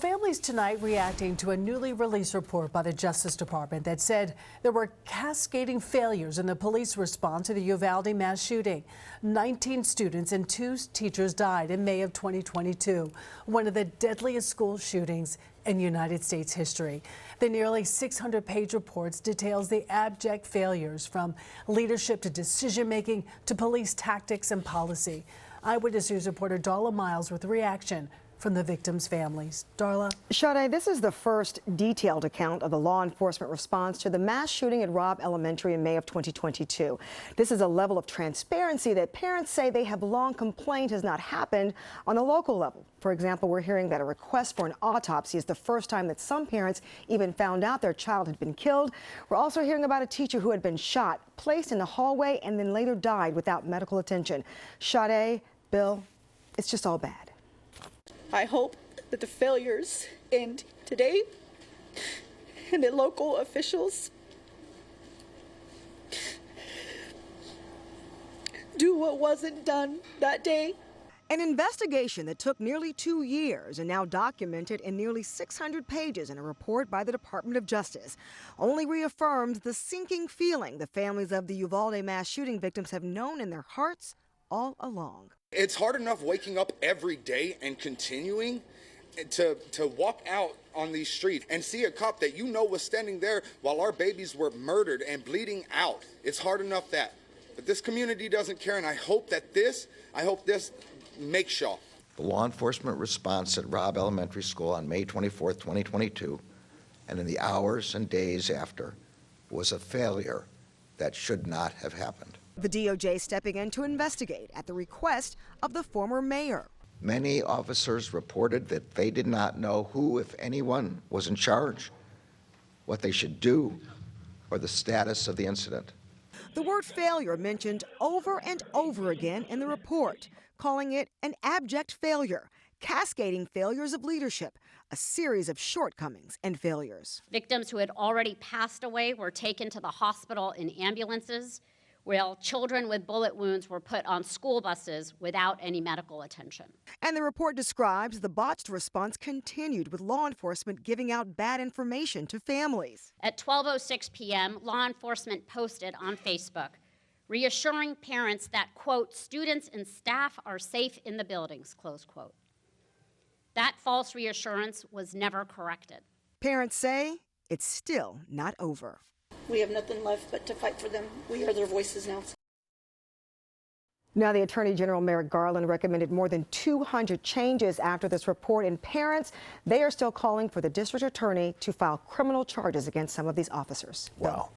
Families tonight reacting to a newly released report by the Justice Department that said there were cascading failures in the police response to the Uvalde mass shooting. 19 students and 2 teachers died in May of 2022, one of the deadliest school shootings in United States history. The nearly 600-page report details the abject failures from leadership to decision-making to police tactics and policy. Eyewitness News reporter Darla Miles with reaction from the victims' families. Darla. Sade, this is the first detailed account of the law enforcement response to the mass shooting at Robb Elementary in May of 2022. This is a level of transparency that parents say they have long complained has not happened on a local level. For example, we're hearing that a request for an autopsy is the first time that some parents even found out their child had been killed. We're also hearing about a teacher who had been shot, placed in the hallway, and then later died without medical attention. Sade, Bill, it's just all bad. I hope that the failures end today and that local officials do what wasn't done that day. An investigation that took nearly 2 years and now documented in nearly 600 pages in a report by the Department of Justice only reaffirms the sinking feeling the families of the Uvalde mass shooting victims have known in their hearts all along. It's hard enough waking up every day and continuing to walk out on these streets and see a cop that you know was standing there while our babies were murdered and bleeding out. It's hard enough but this community doesn't care, and I hope this makes y'all. The law enforcement response at Robb Elementary School on May 24, 2022, and in the hours and days after, was a failure that should not have happened. The DOJ stepping in to investigate at the request of the former mayor. Many officers reported that they did not know who, if anyone, was in charge, what they should do, or the status of the incident. The word failure mentioned over and over again in the report, calling it an abject failure, cascading failures of leadership, a series of shortcomings and failures. Victims who had already passed away were taken to the hospital in ambulances, while children with bullet wounds were put on school buses without any medical attention. And the report describes the botched response continued with law enforcement giving out bad information to families. At 12:06 p.m., law enforcement posted on Facebook, reassuring parents that, quote, students and staff are safe in the buildings, close quote. That false reassurance was never corrected. Parents say it's still not over. We have nothing left but to fight for them. We are their voices now. Now, the Attorney General Merrick Garland recommended more than 200 changes after this report, and parents, they are still calling for the district attorney to file criminal charges against some of these officers. Wow.